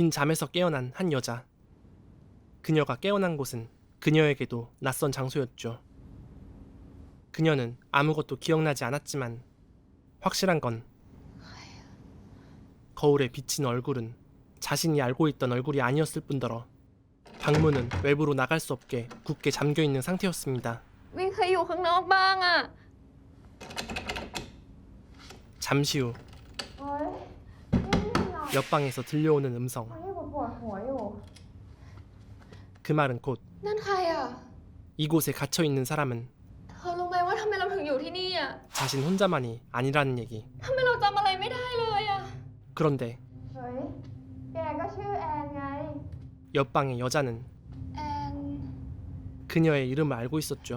긴 잠에서 깨어난 한 여자. 그녀가 깨어난 곳은 그녀에게도 낯선 장소였죠. 그녀는 아무것도 기억나지 않았지만 확실한 건 거울에 비친 얼굴은 자신이 알고 있던 얼굴이 아니었을 뿐더러 방문은 외부로 나갈 수 없게 굳게 잠겨있는 상태였습니다. วิ่งเคยอยู่ข้างนอกบ้างอะ 잠시 후 โอ๊ยนี่หลับ 옆방에서 들려오는 음성. ตอนนี้ปวดหัวอยู่ 그 말은 곧 นั่นใครอะ 이곳에 갇혀있는 사람은 เธอรู้ไหมว่าทำไมเราถึงอยู่ที่นี่อะ 자신 혼자만이 아니라는 얘기. ทำไมเราจำอะไรไม่ได้เลยอะ 그런데 เฮ้ยแกก็ชื่อแอนไง 옆방의 여자는 แอน 그녀의 이름을 알고 있었죠.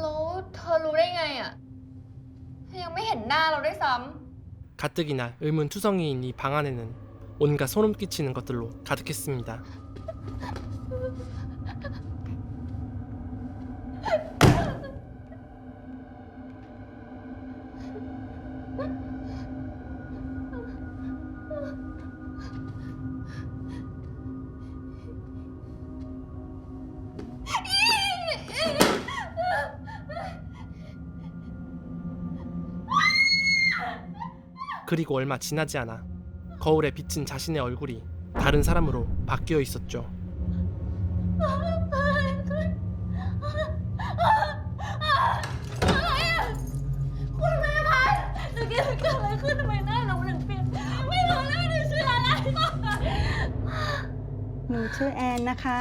แล้วเธอรู้ได้ไงอะเธอยังไม่เห็นหน้าเราด้วยซ้ 가뜩이나 의문투성이인 이 방 안에는 온갖 소름 끼치는 것들로 가득했습니다. 그리고 얼마 지나지 않아 거울에 비친 자신의 얼굴이 다른 사람으로 바뀌어 있었죠. คุณแม่คะเมื่อกี้เกิดอะไรขึ้นทำไมหน้าเราถึงเปลี่ยนไม่รู้เลยว่าหนูชื่ออะไร หนูชื่อแอนนะคะ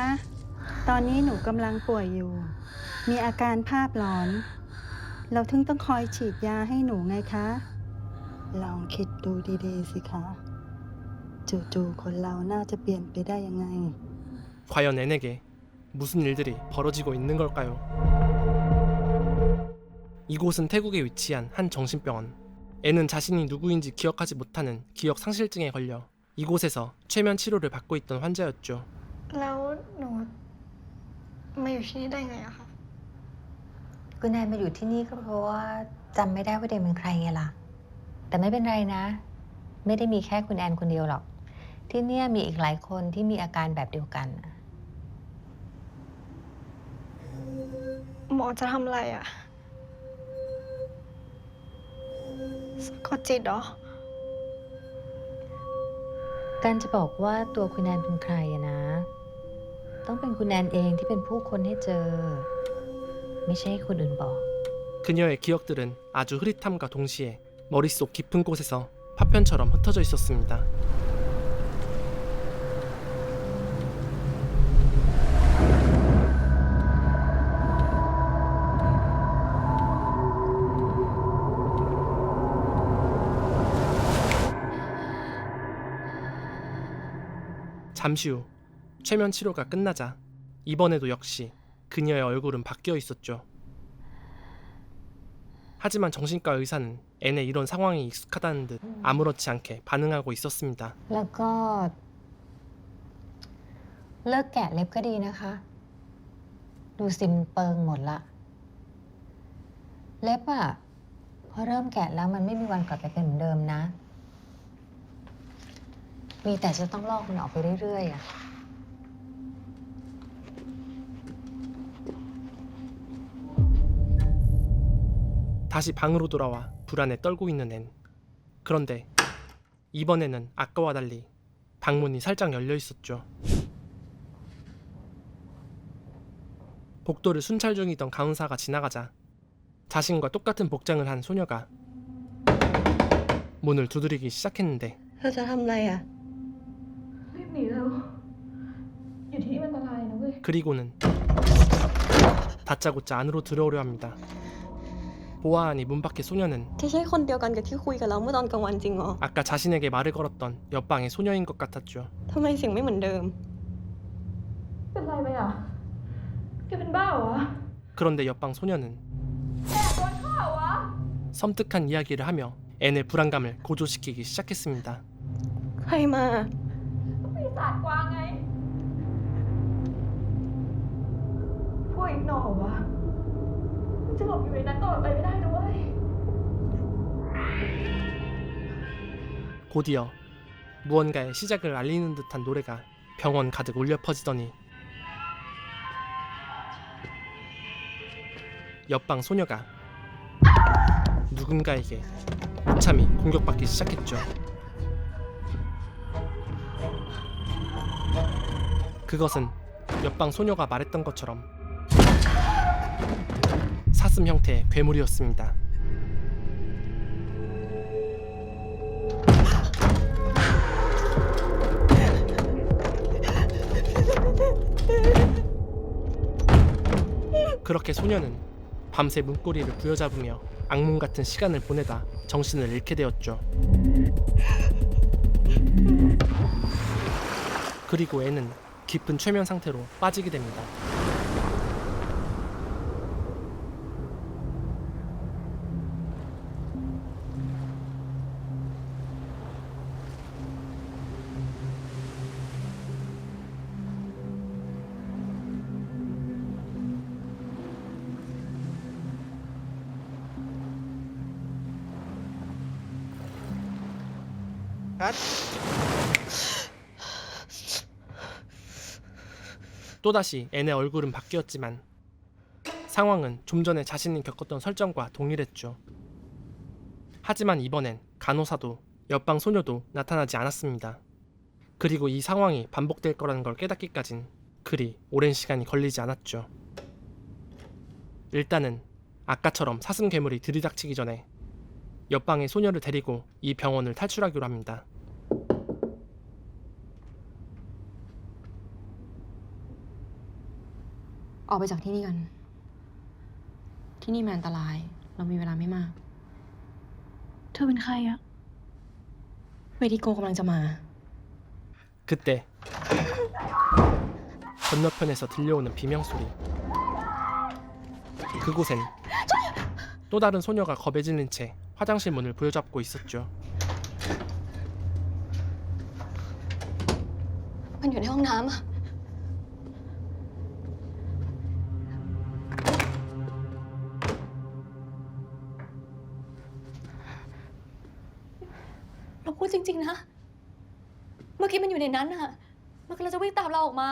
ตอนนี้หนูกำลังป่วยอยู่ มีอาการภาพหลอน เราถึงต้องคอยฉีดยาให้หนูไงคะ ลองคิดดูดีๆสิคะ จู่ๆคนเราน่าจะเปลี่ยนไปได้ยังไง 과연 앤에게 무슨 일들이 벌어지고 있는 걸까요? 이곳은 태국에 위치한 한 정신병원. 앤은 자신이 누구인지 기억하지 못하는 기억 상실증에 걸려 이곳에서 최면 치료를 받고 있던 환자였죠. แล้วหนูมาอยู่ที่นี่ได้ไงอะคะ คุณแอนมาอยู่ที่นี่ก็เพราะว่าจำไม่ได้ว่าเดมเป็นใครไงล่ะ แต่ไม่เป็นไรนะ ไม่ได้มีแค่คุณแอนคนเดียวหรอก ที่เนี่ยมีอีกหลายคนที่มีอาการแบบเดียวกัน หมอจะทำอะไรอะสะกดจิตเหรอ การจะบอกว่าตัวคุณแอนเป็นใครอะนะ ต้องเป็นคุณแอนเองที่เป็นผู้คนให้เจอ ไม่ใช่ให้คนอื่นบอก 그녀의 기억들은 아주 흐릿함과 동시에 머릿속 깊은 곳에서 파편처럼 흩어져 있었습니다. 잠시 후 최면 치료가 끝나자 이번에도 역시 그녀의 얼굴은 바뀌어 있었죠. 하지만 정신과 의사는 앤의 이런 상황이 익숙하다는 듯 아무렇지 않게 반응하고 있었습니다. แล้วก็เลิกแกะเล็บก็ดีนะคะ ดูซิมเปิงหมดละ เล็บอะพอเริ่มแกะแล้วมันไม่มีวันกลับไปเป็นเหมือนเดิมนะ มีแต่จะต้องลอกมันออกไปเรื่อยๆอะ 다시 방으로 돌아와 불안에 떨고 있는 앤. 그런데 이번에는 아까와 달리 방문이 살짝 열려 있었죠. 복도를 순찰 중이던 간호사가 지나가자 자신과 똑같은 복장을 한 소녀가 문을 두드리기 시작했는데 เธอจะทำอะไรอ่ะ รีบหนีเร็ว อยู่ที่นี่มันอันตรายนะเว้ย 그리고는 다짜고짜 안으로 들어오려 합니다. 보아하니 문 밖의 소녀는 ที่ใช่คนเดียวกันกับที่คุยกับเราเมื่อตอนกลางวันจริงเหรอ 아까 자신에게 말을 걸었던 옆방의 소녀인 것 같았죠. ทำไมเสียงไม่เหมือนเดิม เป็นไรไปอ่ะแกเป็นบ้าเหรอ 그런데 옆방 소녀는 แอบโดนฆ่าเหรอวะ 섬뜩한 이야기를 하며 앤의 불안감을 고조시키기 시작했습니다. ใครมา ปีศาจกวางไง พวกอีกหน่อวะมันจะหลบอยู่ในนั้นต่อไปไม่ได้นะเว้ย 곧이어 무언가의 시작을 알리는 듯한 노래가 병원 가득 울려 퍼지더니 옆방 소녀가 누군가에게 무참히 공격받기 시작했죠. 그것은 옆방 소녀가 말했던 것처럼 사슴 형태의 괴물이었습니다. 그렇게 소녀는 밤새 문고리를 부여잡으며 악몽 같은 시간을 보내다 정신을 잃게 되었죠. 그리고 애는 깊은 최면 상태로 빠지게 됩니다. 또다시 앤의 얼굴은 바뀌었지만 상황은 좀 전에 자신이 겪었던 설정과 동일했죠. 하지만 이번엔 간호사도 옆방 소녀도 나타나지 않았습니다. 그리고 이 상황이 반복될 거라는 걸 깨닫기까진 그리 오랜 시간이 걸리지 않았죠. 일단은 아까처럼 사슴 괴물이 들이닥치기 전에 옆방의 소녀를 데리고 이 병원을 탈출하기로 합니다. 어อกไปจากที่นี่กัน ที่นี่มันอันตราย เรามีเวลาไม่มาก เธอเป็นใครอะ เวทิโกกำลังจะมา 그때 건너편에서 들려오는 비명소리. 그곳엔 또 다른 소녀가 겁에 질린 채 화장실 문을 부여잡고 있었죠. มันอยู่ในห้องน้ำอะ เราพูดจริงๆนะ เมื่อกี้มันอยู่ในนั้นอะมันกำลังจะวิ่งตามเราออกมา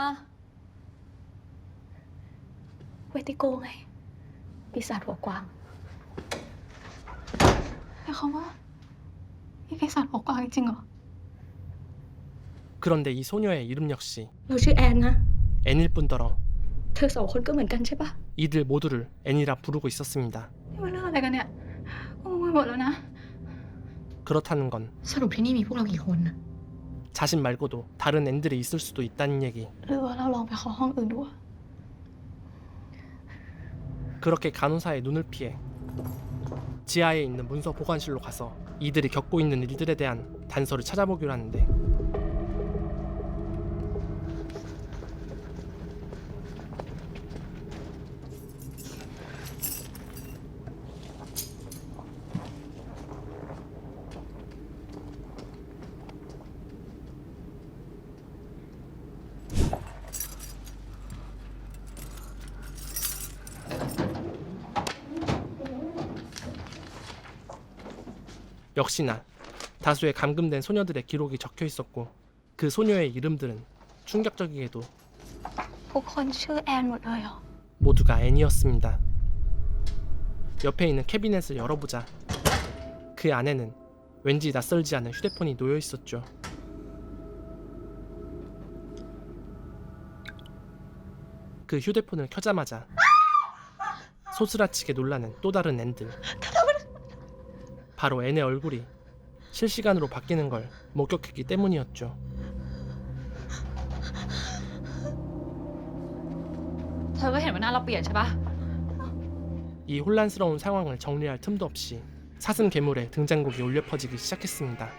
เวติโกไง ปีศาจหัวกวาง แต่เขาว่ามีปีศาจหัวกวางจริงเหรอ 그런데 이 소녀의 이름 역시 เราชื่อแอนนะ 애닐 뿐더러 เธอสองคนก็เหมือนกันใช่ปะ 이들 모두를 애니라 부르고 있었습니다. นี่มันเรื่องอะไรกันเนี่ยงงไปหมดแล้วนะ 그렇다는 건 สรุปที่นี่มีพวกเรากี่คนนะ 자신 말고도 다른 앤들이 있을 수도 있다는 얘기. หรือว่าเราลองไปขอห้องอื่นดูอะ 그렇게 간호사의 눈을 피해 지하에 있는 문서 보관실로 가서 이들이 겪고 있는 일들에 대한 단서를 찾아보기로 하는데 역시나 다수의 감금된 소녀들의 기록이 적혀 있었고 그 소녀의 이름들은 충격적이게도 ทุกคนชื่อแอนหมดเลยเหรอ 모두가 앤이었습니다. 옆에 있는 캐비넷을 열어보자 그 안에는 왠지 낯설지 않은 휴대폰이 놓여 있었죠. 그 휴대폰을 켜자마자 소스라치게 놀라는 또 다른 앤들. 바로 앤의 얼굴이 실시간으로 바뀌는 걸 목격했기 때문이었죠. เธอก็เห็นว่าหน้าเราเปลี่ยนใช่ปะ 이 혼란스러운 상황을 정리할 틈도 없이 사슴 괴물의 등장곡이 울려 퍼지기 시작했습니다.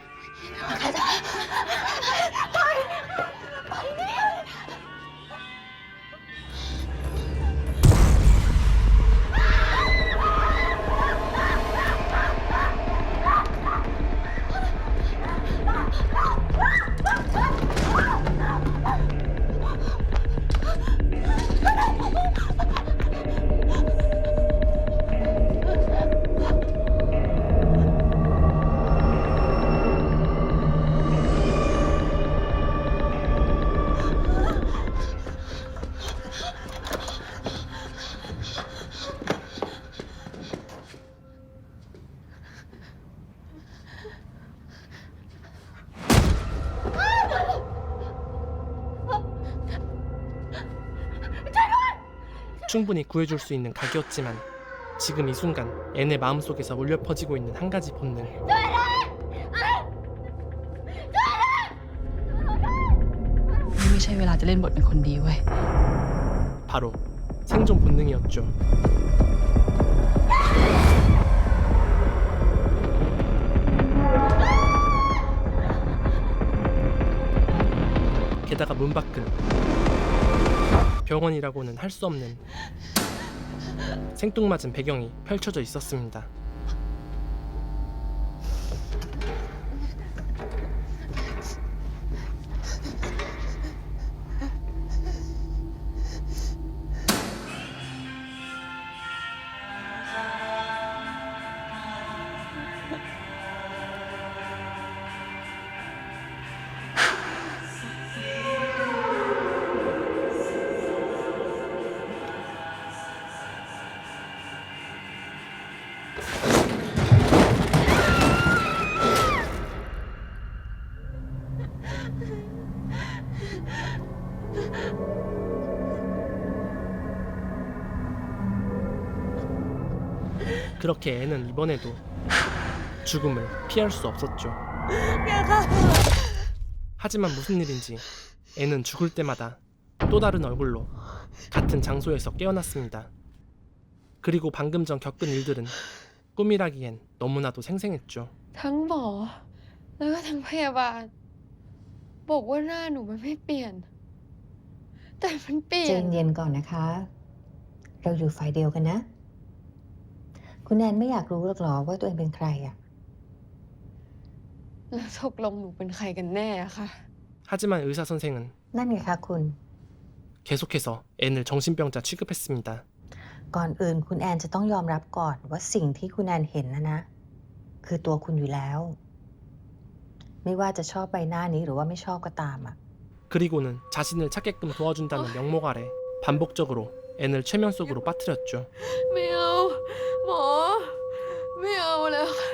충분히 구해줄 수 있는 각이었지만 지금 이 순간 앤의 마음속에서 울려 퍼지고 있는 한 가지 본능. นี่ไม่ใช่เวลาจะเล่นบทเป็นคนดีเว้ย 바로 생존 본능이었죠. 게다가 문 밖은 병원이라고는 할 수 없는 생뚱맞은 배경이 펼쳐져 있었습니다. 그렇게 애는 이번에도 죽음을 피할 수 없었죠. 하지만 무슨 일인지 애는 죽을 때마다 또 다른 얼굴로 같은 장소에서 깨어났습니다. 그리고 방금 전 겪은 일들은 꿈이라기엔 너무나도 생생했죠. ทั้งหมอแล้วก็ทั้งพยาบาลบอกว่าหน้าหนูมันไม่เปลี่ยน แต่มันเปลี่ย ใจ น เย็นๆก่อนนะคะ เราอยู่ฝ่ายเดียวกันนะ คุณแอนไม่อยากรู้หรอกหรอว่าตัวเองเป็นใครอ่ะ แล้วตกลงหนูเป็นใครกันแน่อะค่ะ 하지만 의사 선생은 นั่นไงคะคุณ 계속해서 앤을 정신병자 취급했습니다. ก่อนอื่นคุณแอนจะต้องยอมรับก่อนว่าสิ่งที่คุณแอนเห็นนะ คือตัวคุณอยู่แล้ว ไม่ว่าจะชอบใบหน้านี้หรือว่าไม่ชอบก็ตามอ่ะ 그리고는 자신을 찾게끔 도와준다는 명목 아래 반복적으로 앤을 최면 속으로 빠뜨렸죠. ไม่เอาหมอ ไม่เอาแล้วค่ะ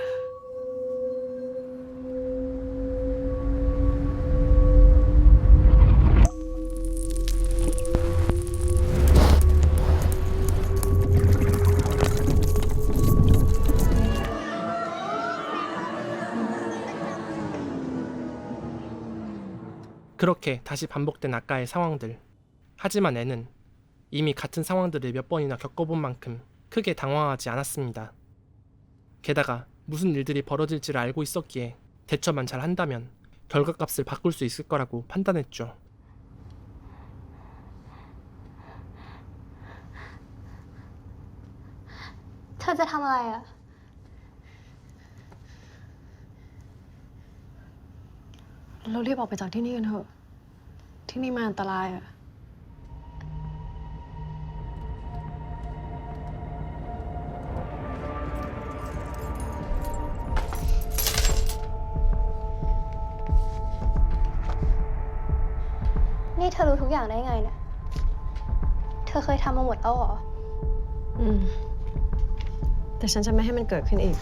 그렇게 다시 반복된 아까의 상황들. 하지만 애는 이미 같은 상황들을 몇 번이나 겪어본 만큼 크게 당황하지 않았습니다. 게다가 무슨 일들이 벌어질지를 알고 있었기에 대처만 잘 한다면 결과값을 바꿀 수 있을 거라고 판단했죠. เธอจะทำอะไรอะ เรารีบออกไปจากที่นี่กันเถอะ ที่นี่มันอันตรายอะ นี่เธอรู้ทุกอย่างได้ไงเนี่ย เธอเคยทำมาหมดแล้วเหรอ แต่ฉันจะไม่ให้มันเกิดขึ้นอีก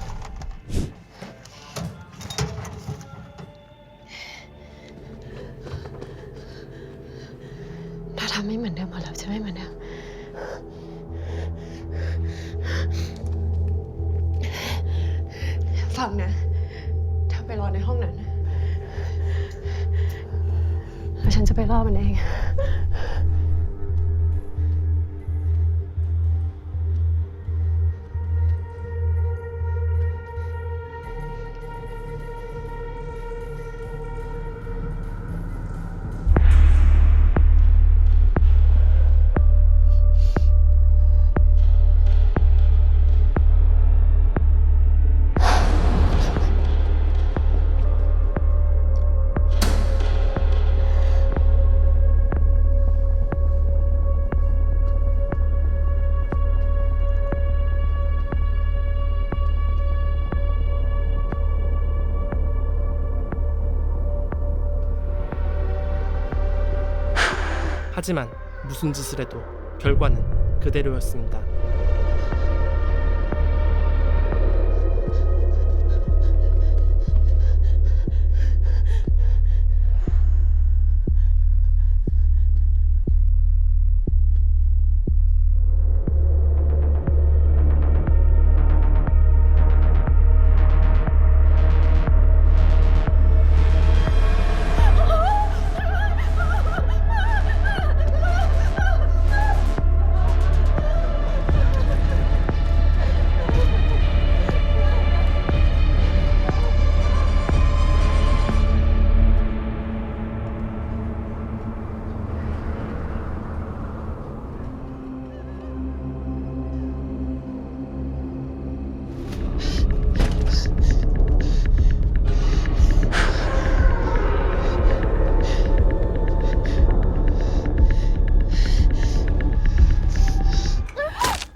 ถ้าทำไม่เหมือนเดิมหมดแล้วจะไม่เหมือนเดิม ฟังนะเธอไปรอในห้องนั้นแล้วฉันจะไปล่อมันเอง 하지만 무슨 짓을 해도 결과는 그대로였습니다.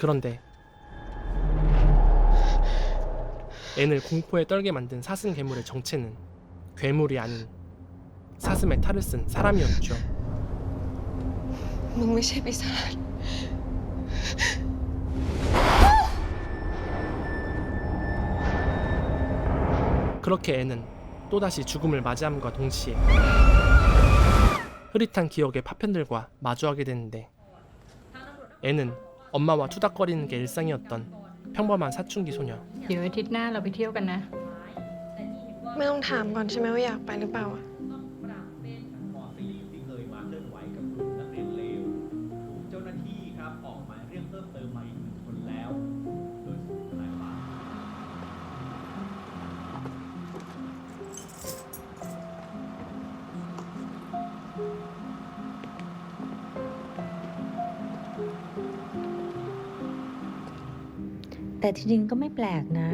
그런데 앤을 공포에 떨게 만든 사슴 괴물의 정체는 괴물이 아닌 사슴의 탈을 쓴 사람이었죠. มึงไม่ใช่ปีศาจ 그렇게 앤은 또다시 죽음을 맞이함과 동시에 흐릿한 기억의 파편들과 마주하게 되는데, 앤은 엄마와 투닥거리는 게 일상이었던 평범한 사춘기 소녀. เดี๋ยวอาทิตย์หน้าเราไปเที่ยวกันนะ ไม่ต้องถามก่อนใช่ไหมว่าอยากไปหรือเปล่าอะ ม .4 ที่เคยมาเคลื่อนไหวกับกลุ่มนักเรียนเลวถูกเจ้าหน้าที่ครับออกหมายเรียกเพิ่มเติมมาอีก1 คนแล้ว โดยสุดท้ายว่า แต่จริงๆก็ไม่แปลกนะ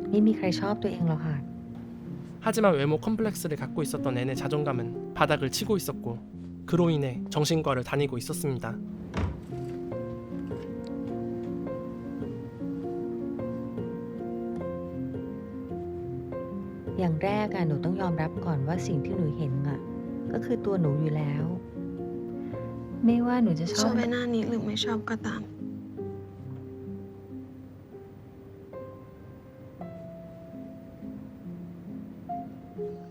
ไม่มีใครชอบตัวเองหรอกค่ะ 하지만 외모 컴플렉스를 갖고 있었던 앤의 자존감은 바닥을 치고 있었고, 그로 인해 정신과를 다니고 있었습니다.อย่างแรกหนูต้องยอมรับก่อนว่าสิ่งที่หนูเห็นก็คือตัวหนูอยู่แล้ว ไม่ว่าหนูจะช ช อ อบบ ใบหน้านี้หรือไม่ชอบก็ตาม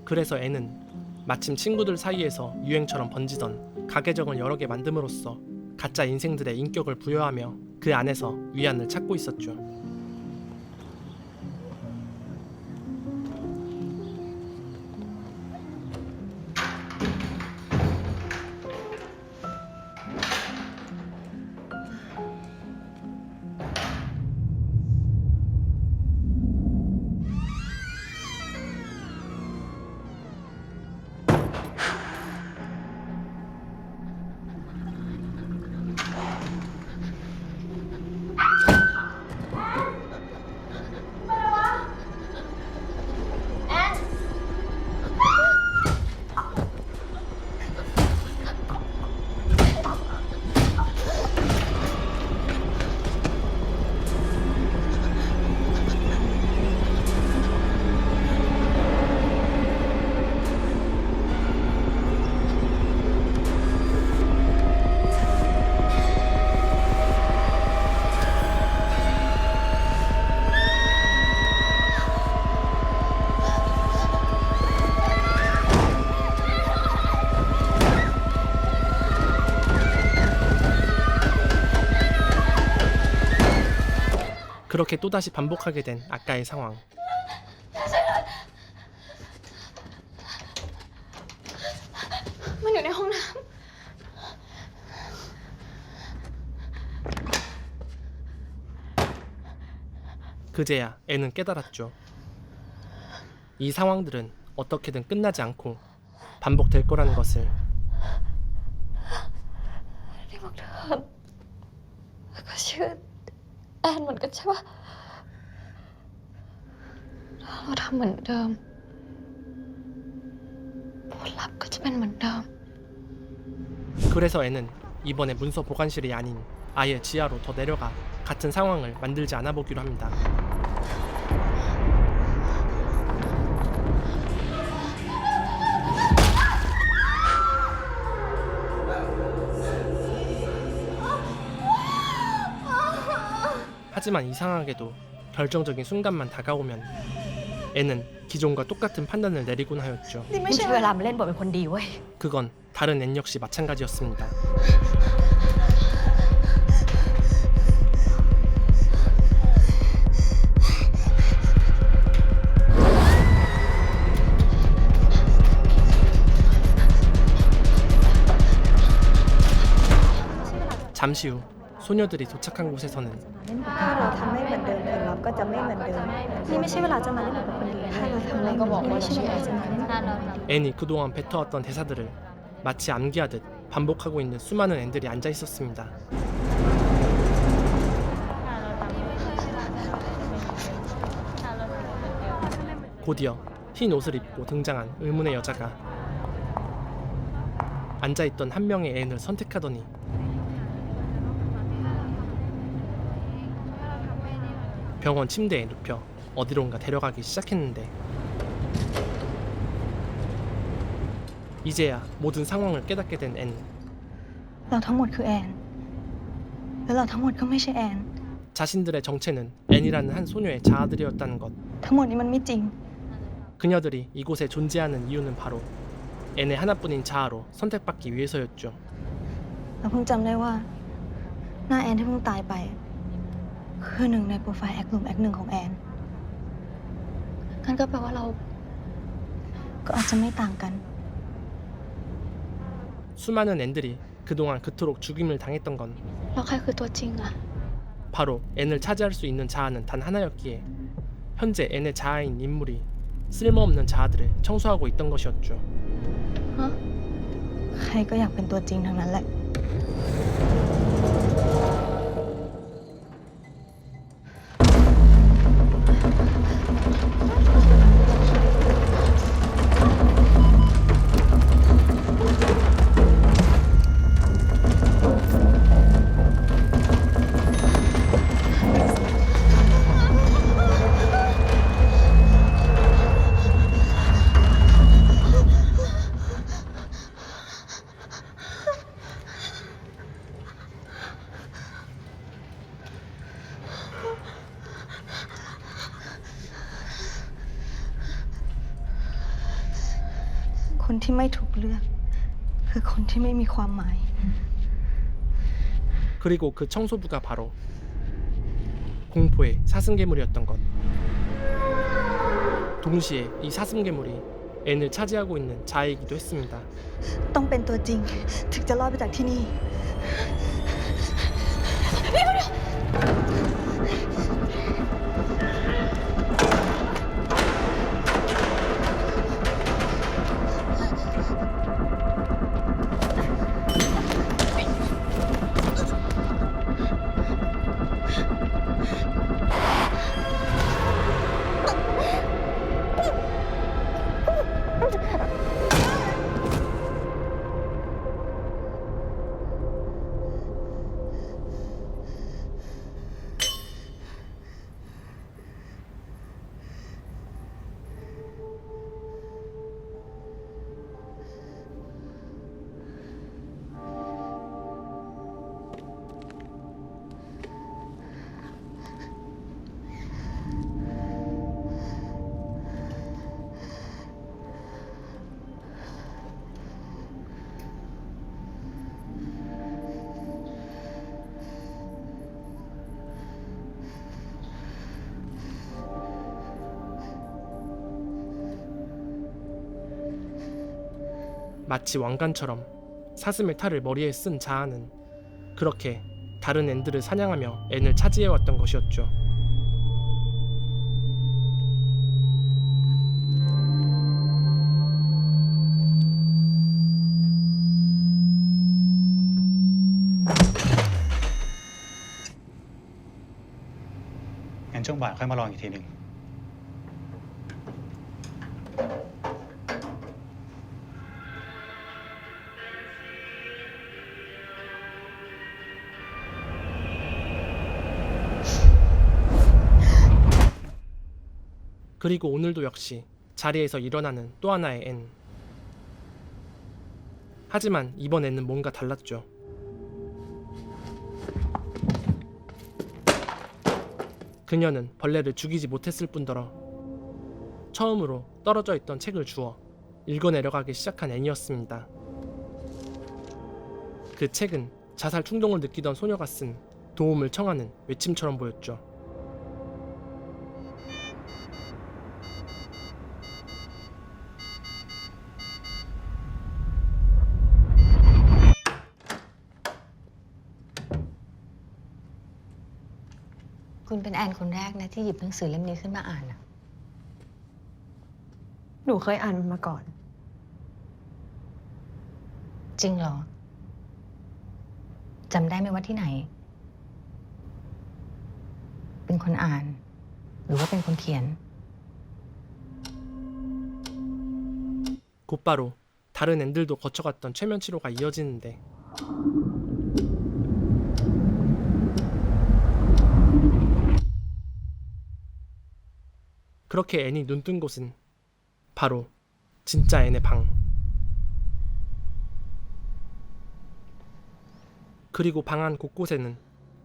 그래서 앤은 마침 친구들 사이에서 유행처럼 번지던 가계정을 여러 개 만듦으로써 가짜 인생들의 인격을 부여하며 그 안에서 위안을 찾고 있었죠. 그렇게 또다시 반복하게 된 아까의 상황. 그제야 애는 깨달았죠. 이 상황들은 어떻게든 끝나지 않고 반복될 거라는 것을. ที่บอกเธอแล้วก็ชื่อแอนเหมือนกันใช่ปะถ้าเราทำเหมือนเดิมผลลัพธ์ก็จะเป็นเหมือนเดิม 그래서 애는 이번에 문서 보관실이 아닌 아예 지하로 더 내려가 같은 상황을 만들지 않아 보기로 합니다. 하지만 이상하게도 결정적인 순간만 다가오면 애는 기존과 똑같은 판단을 내리곤 하였죠. นี่ไม่ใช่เวลามาเล่นบทเป็นคนดีเว้ย 그건 다른 앤 역시 마찬가지였습니다. 잠시 후 소녀들이 도착한 곳에서는 ถ้าเราทำไม่เหมือนเดิมผลลัพธ์ก็จะไม่เหมือนเดิม นี่ไม่ใช่เวลาจะมาเล่นแบบคนดีถ้าเราทำอะไรก็บอกว่าไม่ใช่เวลาจะมาเล่น 앤이 그동안 뱉어왔던 대사들을 마치 암기하듯 반복하고 있는 수많은 앤들이 앉아 있었습니다. 곧이어 흰 옷을 입고 등장한 의문의 여자가 앉아있던 한 명의 앤을 선택하더니 병원 침대에 눕혀 어디론가 데려가기 시작했는데 이제야 모든 상황을 깨닫게 된 앤. เราทั้งหมดคือแอน แล้วเราทั้งหมดก็ไม่ใช่แอน 자신들의 정체는 앤이라는 한 소녀의 자아들이었다는 것. ทั้งหมดนี้มันไม่จริง 그녀들이 이곳에 존재하는 이유는 바로 앤의 하나뿐인 자아로 선택받기 위해서였죠. เราเพิ่งจำได้ว่าหน้าแอนที่เพิ่งตายไป คือหนึ่งในโปรไฟล์แอคหลุมแอคหนึ่งของแอนงั้นก็แปลว่าเรา ก็อาจจะไม่ต่างกัน 수많은 앤들이 그동안 그토록 죽임을 당했던 건 แล้วใครคือตัวจริงอะ 바로 앤을 차지할 수 있는 자아는 단 하나였기에 현재 앤의 자아인 인물이 쓸모없는 자아들을 청소하고 있던 것이었죠. ใครก็อยากเป็นตัวจริงทั้งนั้นแหละ คนที่ไม่ถูกเลือก คือคนที่ไม่มีความหมาย 그리고 그 청소부가 바로 공포의 사슴괴물이었던 것. 동시에 이 사슴괴물이 앤을 차지하고 있는 자아이기도 했습니다. ต้องเป็นตัวจริง ถึงจะรอดไปจากที่นี่ 마치 왕관처럼 사슴의 탈을 머리에 쓴 자아는 그렇게 다른 앤들을 사냥하며 앤을 차지해왔던 것이었죠.งั้นช่วงบ่ายค่อยมาลองอีกทีหนึ่ง 그리고 오늘도 역시 자리에서 일어나는 또 하나의 앤. 하지만 이번 앤은 뭔가 달랐죠. 그녀는 벌레를 죽이지 못했을 뿐더러 처음으로 떨어져 있던 책을 주워 읽어내려가기 시작한 앤이었습니다. 그 책은 자살 충동을 느끼던 소녀가 쓴 도움을 청하는 외침처럼 보였죠.คุณเป็นแอนคนแรกนะที่หยิบหนังสือเล่มนี้ขึ้นมาอ่านนะ หนูเคยอ่านมันมาก่อน จริงเหรอจำได้ไหมว่าที่ไหน เป็นคนอ่าน หรือว่าเป็นคนเขียน 곧바로 다른 앤들도 거쳐갔던 최면 치료가 이어지는데 그렇게 앤이 눈뜬 곳은 바로 진짜 앤의 방. 그리고 방 안 곳곳에는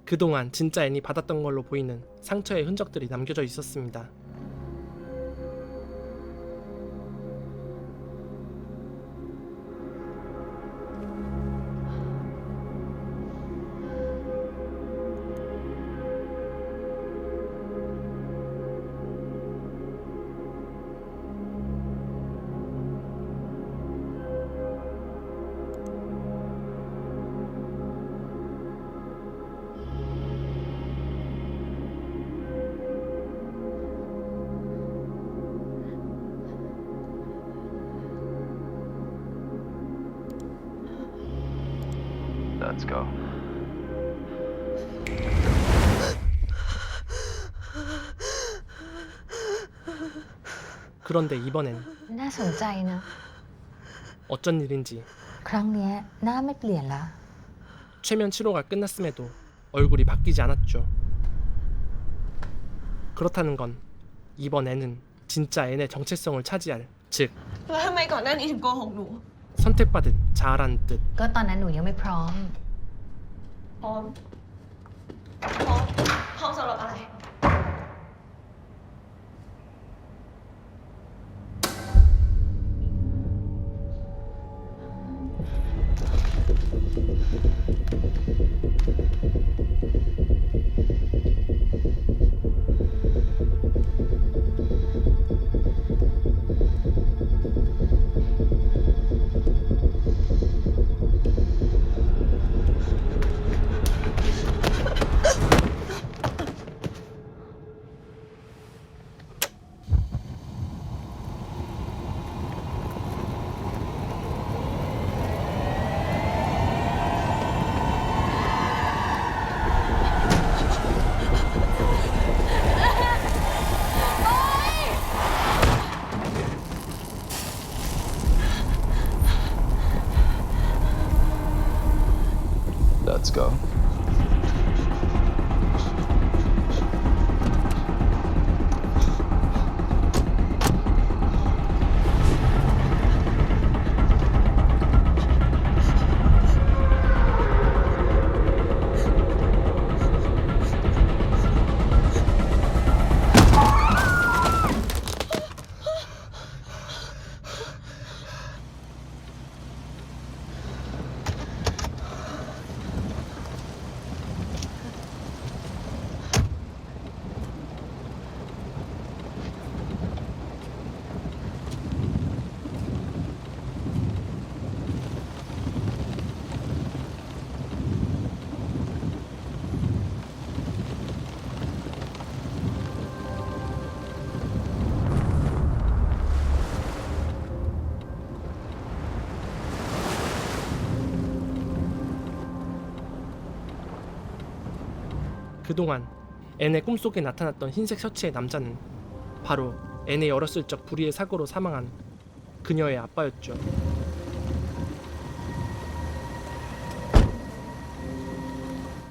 그동안 진짜 앤이 받았던 걸로 보이는 상처의 흔적들이 남겨져 있었습니다. Let's go. 그런데 이번엔 น่าสนใจนะ 어쩐 일인지 ครั้งเนี้ยหน้าไม่เปลี่ยนละ 최면 치료가 끝났음에도 얼굴이 바뀌지 않았죠. 그렇다는 건 이번 앤은 진짜 앤의 정체성을 차지할, 즉 แล้วทำไมก่อนหน้านี้ถึงโกหกหนู 선택받은 자아라는 뜻. ก็ตอนนั้นหนูยังไม่พร้อม พร้อมพร้อมสำหรับอะไร Let's go. 그동안 앤의 꿈속에 나타났던 흰색 셔츠의 남자는 바로 앤의 어렸을 적 불의의 사고로 사망한 그녀의 아빠였죠.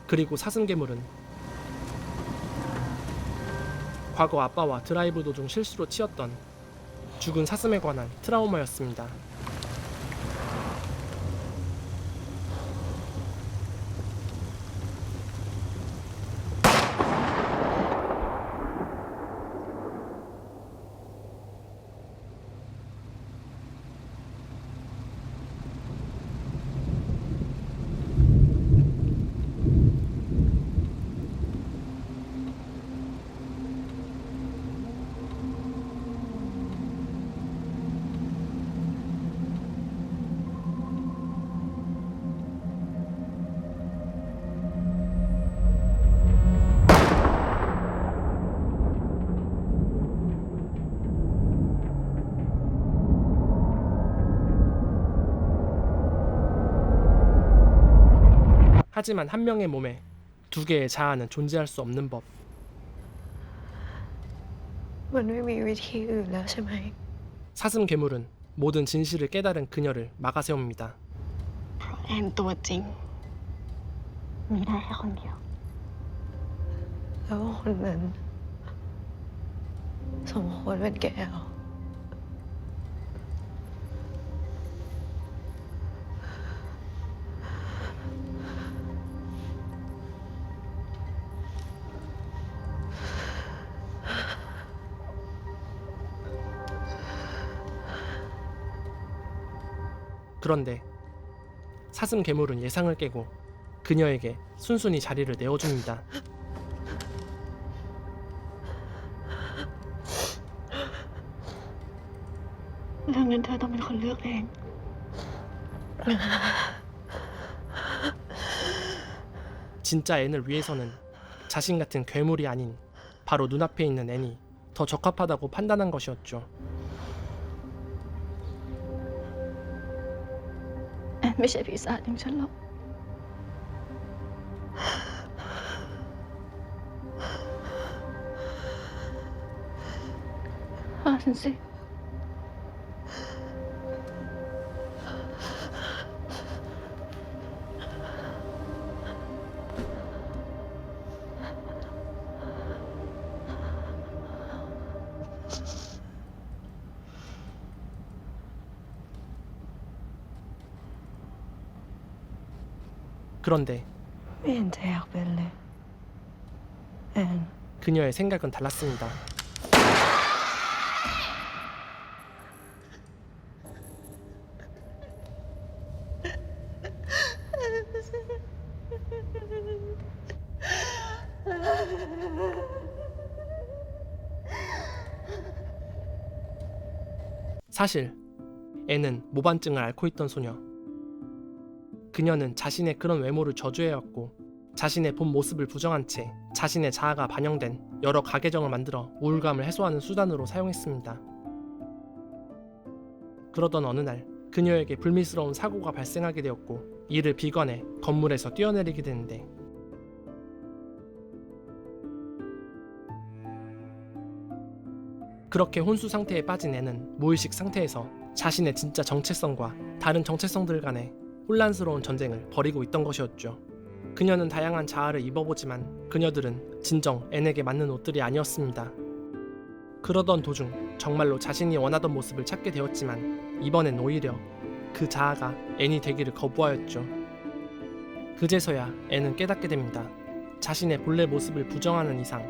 그리고 사슴괴물은 과거 아빠와 드라이브 도중 실수로 치였던 죽은 사슴에 관한 트라우마였습니다. 하지만 한 명의 몸에 두 개의 자아는 존재할 수 없는 법. มันไม่มีวิธีอื่นแล้วใช่ไหม 사슴 괴물은 모든 진실을 깨달은 그녀를 막아세웁니다. เพราะแอนตัวจริง มีได้แค่คนเดียว แล้วคนนั้น สมควรเป็นแกเหรอ 그런데 사슴 괴물은 예상을 깨고 그녀에게 순순히 자리를 내어줍니다. 진짜 앤을 위해서는 자신 같은 괴물이 아닌 바로 눈앞에 있는 앤이 더 적합하다고 판단한 것이었죠. แอนไม่ใช่ปีศาจอย่างฉันหรอกฆ่าฉันสิ 그런데 ไม่เห็นจะอยากเป็นเลย แอน 그녀의 생각은 달랐습니다. 사실 앤은 모반증을 앓고 있던 소녀. 그녀는 자신의 그런 외모를 저주해왔고 자신의 본 모습을 부정한 채 자신의 자아가 반영된 여러 가계정을 만들어 우울감을 해소하는 수단으로 사용했습니다. 그러던 어느 날 그녀에게 불미스러운 사고가 발생하게 되었고 이를 비관해 건물에서 뛰어내리게 되는데 그렇게 혼수 상태에 빠진 애는 무의식 상태에서 자신의 진짜 정체성과 다른 정체성들 간의 혼란스러운 전쟁을 벌이고 있던 것이었죠. 그녀는 다양한 자아를 입어보지만 그녀들은 진정 앤에게 맞는 옷들이 아니었습니다. 그러던 도중 정말로 자신이 원하던 모습을 찾게 되었지만 이번엔 오히려 그 자아가 앤이 되기를 거부하였죠. 그제서야 앤은 깨닫게 됩니다. 자신의 본래 모습을 부정하는 이상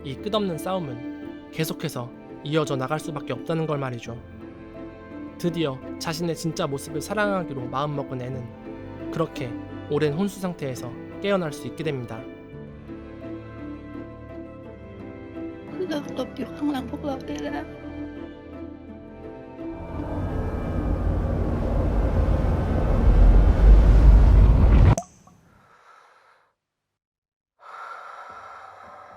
이 끝없는 싸움은 계속해서 이어져 나갈 수밖에 없다는 걸 말이죠. 드디어 자신의 진짜 모습을 사랑하기로 마음먹은 앤은 그렇게 오랜 혼수 상태에서 깨어날 수 있게 됩니다. เลิกหลบอยู่ข้างหลังพวกเราได้แล้ว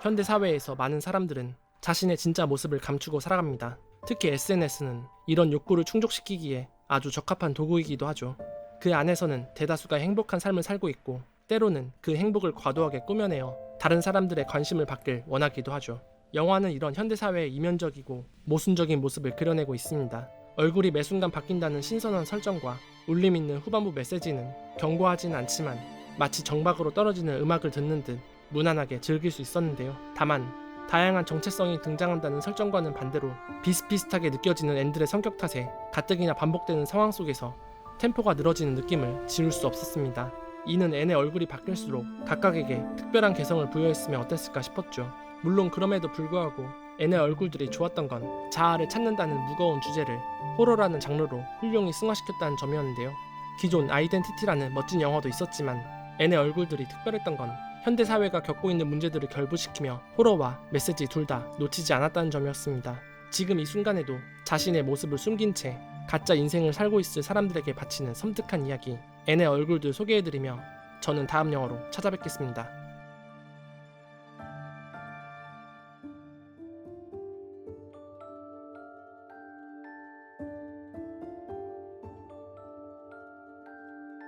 현대 사회에서 많은 사람들은 자신의 진짜 모습을 감추고 살아갑니다. 특히 SNS는 이런 욕구를 충족시키기에 아주 적합한 도구이기도 하죠. 그 안에서는 대다수가 행복한 삶을 살고 있고 때로는 그 행복을 과도하게 꾸며내어 다른 사람들의 관심을 받길 원하기도 하죠. 영화는 이런 현대사회의 이면적이고 모순적인 모습을 그려내고 있습니다. 얼굴이 매 순간 바뀐다는 신선한 설정과 울림 있는 후반부 메시지는 경고하지는 않지만 마치 정박으로 떨어지는 음악을 듣는 듯 무난하게 즐길 수 있었는데요. 다만 다양한 정체성이 등장한다는 설정과는 반대로 비슷비슷하게 느껴지는 앤들의 성격 탓에 가뜩이나 반복되는 상황 속에서 템포가 늘어지는 느낌을 지울 수 없었습니다. 이는 앤의 얼굴이 바뀔수록 각각에게 특별한 개성을 부여했으면 어땠을까 싶었죠. 물론 그럼에도 불구하고 앤의 얼굴들이 좋았던 건 자아를 찾는다는 무거운 주제를 호러라는 장르로 훌륭히 승화시켰다는 점이었는데요. 기존 아이덴티티라는 멋진 영화도 있었지만 앤의 얼굴들이 특별했던 건 현대사회가 겪고 있는 문제들을 결부시키며 호러와 메시지 둘 다 놓치지 않았다는 점이었습니다. 지금 이 순간에도 자신의 모습을 숨긴 채 가짜 인생을 살고 있을 사람들에게 바치는 섬뜩한 이야기 앤의 얼굴들 소개해드리며 저는 다음 영화로 찾아뵙겠습니다.